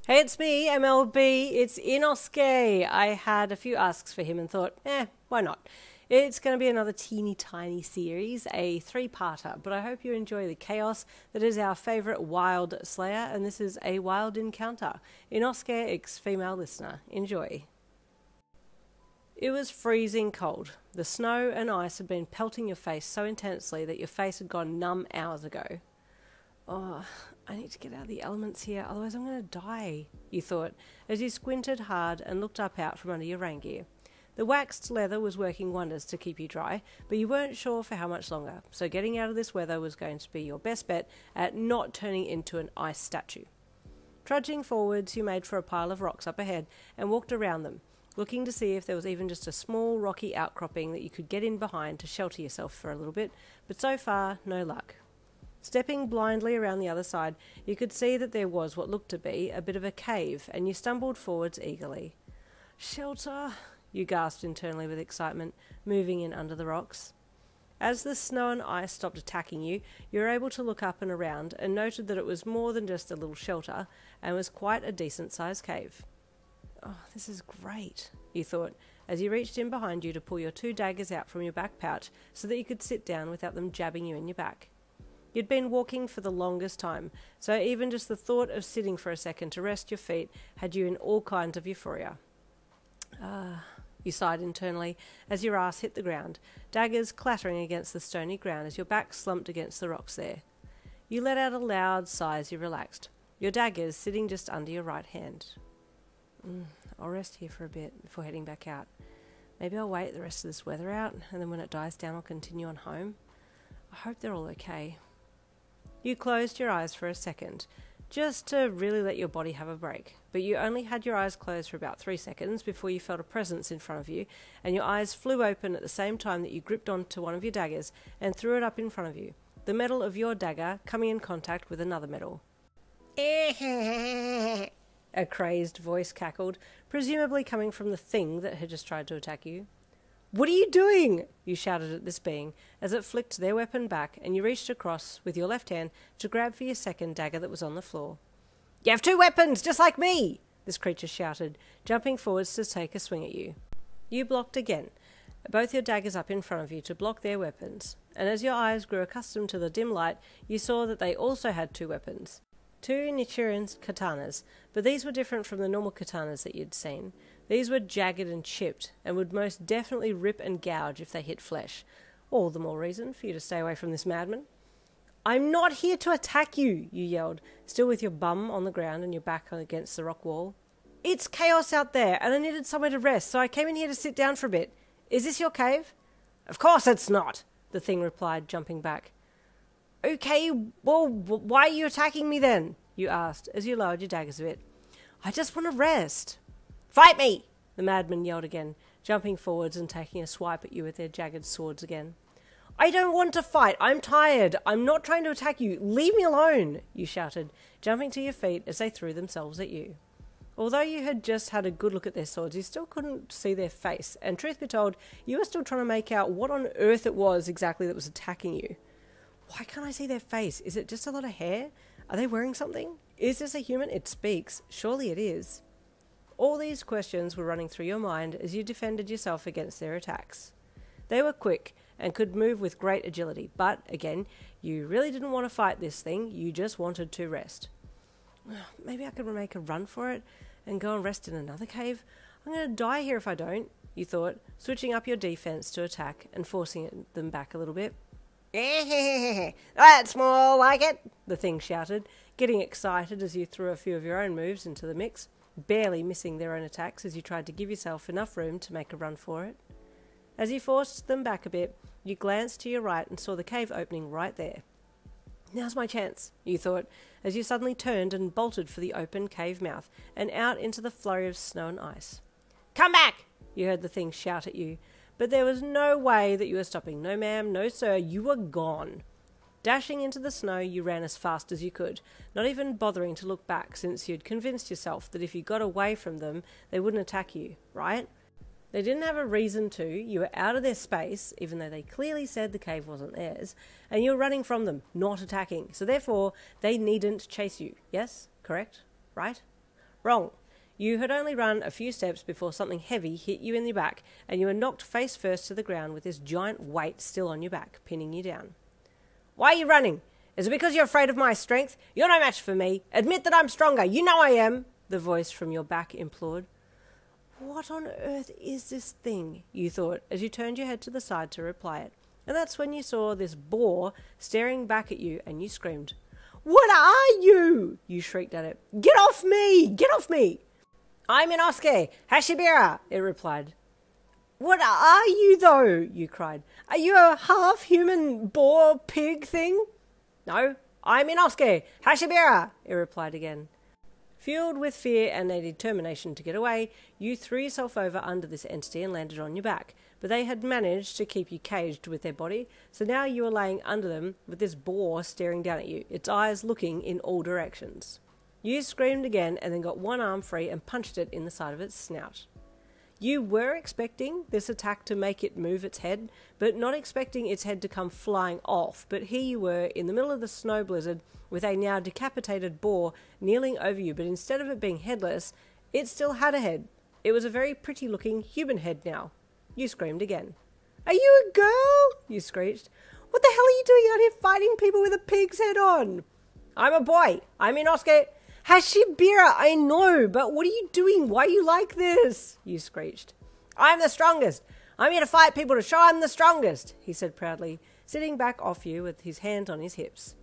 Hey, it's me, MLB. It's Inosuke. I had a few asks for him and thought, why not? It's going to be another teeny tiny series, a three-parter, but I hope you enjoy the chaos that is our favourite wild slayer, and this is a wild encounter. Inosuke, ex-female listener. Enjoy. It was freezing cold. The snow and ice had been pelting your face so intensely that your face had gone numb hours ago. Oh, I need to get out of the elements here, otherwise I'm going to die, you thought, as you squinted hard and looked up out from under your rain gear. The waxed leather was working wonders to keep you dry, but you weren't sure for how much longer, so getting out of this weather was going to be your best bet at not turning into an ice statue. Trudging forwards, you made for a pile of rocks up ahead and walked around them, looking to see if there was even just a small rocky outcropping that you could get in behind to shelter yourself for a little bit, but so far, no luck. Stepping blindly around the other side, you could see that there was what looked to be a bit of a cave, and you stumbled forwards eagerly. "Shelter!" you gasped internally with excitement, moving in under the rocks. As the snow and ice stopped attacking you, you were able to look up and around, and noted that it was more than just a little shelter, and was quite a decent-sized cave. "Oh, this is great," you thought, as you reached in behind you to pull your two daggers out from your back pouch so that you could sit down without them jabbing you in your back. You'd been walking for the longest time, so even just the thought of sitting for a second to rest your feet had you in all kinds of euphoria. You sighed internally as your ass hit the ground, daggers clattering against the stony ground as your back slumped against the rocks there. You let out a loud sigh as you relaxed, your daggers sitting just under your right hand. I'll rest here for a bit before heading back out. Maybe I'll wait the rest of this weather out, and then when it dies down I'll continue on home. I hope they're all okay. You closed your eyes for a second, just to really let your body have a break, but you only had your eyes closed for about 3 seconds before you felt a presence in front of you, and your eyes flew open at the same time that you gripped onto one of your daggers and threw it up in front of you, the metal of your dagger coming in contact with another metal. A crazed voice cackled, presumably coming from the thing that had just tried to attack you. "What are you doing?" you shouted at this being, as it flicked their weapon back and you reached across with your left hand to grab for your second dagger that was on the floor. "You have two weapons, just like me!" this creature shouted, jumping forwards to take a swing at you. You blocked again, both your daggers up in front of you to block their weapons, and as your eyes grew accustomed to the dim light, you saw that they also had two weapons. Two Nichiren katanas, but these were different from the normal katanas that you'd seen. These were jagged and chipped, and would most definitely rip and gouge if they hit flesh. All the more reason for you to stay away from this madman. "I'm not here to attack you," you yelled, still with your bum on the ground and your back against the rock wall. "It's chaos out there, and I needed somewhere to rest, so I came in here to sit down for a bit. Is this your cave?" "Of course it's not," the thing replied, jumping back. "Okay, well, why are you attacking me then?" you asked, as you lowered your daggers a bit. "I just want to rest." "Fight me!" the madman yelled again, jumping forwards and taking a swipe at you with their jagged swords again. "I don't want to fight. I'm tired. I'm not trying to attack you. Leave me alone," you shouted, jumping to your feet as they threw themselves at you. Although you had just had a good look at their swords, you still couldn't see their face, and truth be told, you were still trying to make out what on earth it was exactly that was attacking you. Why can't I see their face? Is it just a lot of hair? Are they wearing something? Is this a human? It speaks. Surely it is. All these questions were running through your mind as you defended yourself against their attacks. They were quick and could move with great agility, but, again, you really didn't want to fight this thing, you just wanted to rest. Maybe I could make a run for it and go and rest in another cave. I'm going to die here if I don't, you thought, switching up your defense to attack and forcing them back a little bit. "That's more like it," the thing shouted, getting excited as you threw a few of your own moves into the mix, barely missing their own attacks as you tried to give yourself enough room to make a run for it. As you forced them back a bit, you glanced to your right and saw the cave opening right there. "Now's my chance," you thought, as you suddenly turned and bolted for the open cave mouth and out into the flurry of snow and ice. "Come back!" you heard the thing shout at you, but there was no way that you were stopping. No ma'am, no sir, you were gone. Dashing into the snow, you ran as fast as you could, not even bothering to look back since you'd convinced yourself that if you got away from them, they wouldn't attack you, right? They didn't have a reason to. You were out of their space, even though they clearly said the cave wasn't theirs, and you were running from them, not attacking. So therefore, they needn't chase you. Yes? Correct? Right? Wrong. You had only run a few steps before something heavy hit you in the back, and you were knocked face first to the ground with this giant weight still on your back, pinning you down. Why are you running? Is it because you're afraid of my strength? You're no match for me. Admit that I'm stronger. You know I am, the voice from your back implored. What on earth is this thing? You thought, as you turned your head to the side to reply it. And that's when you saw this boar staring back at you, and you screamed. What are you? You shrieked at it. Get off me! Get off me! I'm Inosuke Hashibira, it replied. What are you, though? You cried. Are you a half-human boar pig thing? No, I'm Inosuke Hashibira, it replied again. Fueled with fear and a determination to get away, you threw yourself over under this entity and landed on your back. But they had managed to keep you caged with their body, so now you were laying under them with this boar staring down at you, its eyes looking in all directions. You screamed again and then got one arm free and punched it in the side of its snout. You were expecting this attack to make it move its head, but not expecting its head to come flying off. But here you were in the middle of the snow blizzard with a now decapitated boar kneeling over you, but instead of it being headless, it still had a head. It was a very pretty looking human head now. You screamed again. Are you a girl? You screeched. What the hell are you doing out here fighting people with a pig's head on? I'm a boy. I'm Inosuke Hashibira, I know, but what are you doing? Why are you like this? You screeched. I'm the strongest. I'm here to fight people to show I'm the strongest, he said proudly, sitting back off you with his hands on his hips.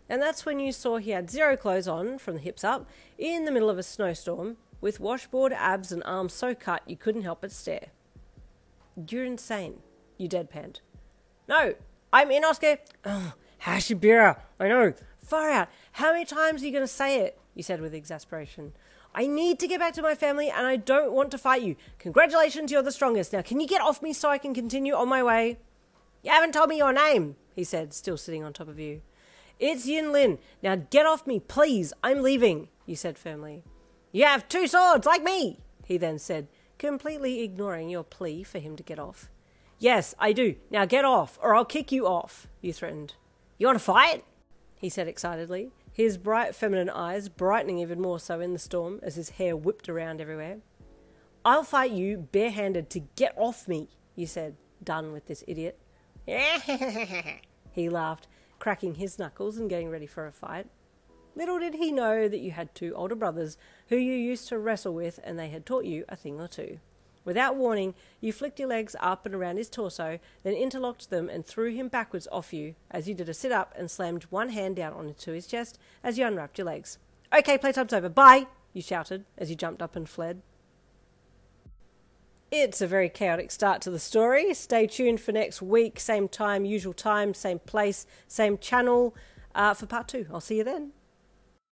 And that's when you saw he had zero clothes on from the hips up, in the middle of a snowstorm, with washboard abs and arms so cut you couldn't help but stare. You're insane, you deadpanned. No, I'm Inosuke Hashibira, I know. Far out. How many times are you going to say it? You said with exasperation. I need to get back to my family and I don't want to fight you. Congratulations, you're the strongest. Now, can you get off me so I can continue on my way? You haven't told me your name, he said, still sitting on top of you. It's Yin Lin. Now get off me, please. I'm leaving, you said firmly. You have 2 swords like me, he then said, completely ignoring your plea for him to get off. Yes, I do. Now get off or I'll kick you off, you threatened. You want to fight? He said excitedly, his bright feminine eyes brightening even more so in the storm as his hair whipped around everywhere. I'll fight you barehanded to get off me, you said, done with this idiot. He laughed, cracking his knuckles and getting ready for a fight. Little did he know that you had 2 older brothers who you used to wrestle with and they had taught you a thing or two. Without warning, you flicked your legs up and around his torso, then interlocked them and threw him backwards off you as you did a sit-up and slammed one hand down onto his chest as you unwrapped your legs. Okay, playtime's over. Bye, you shouted as you jumped up and fled. It's a very chaotic start to the story. Stay tuned for next week, same time, same place, same channel for part 2. I'll see you then.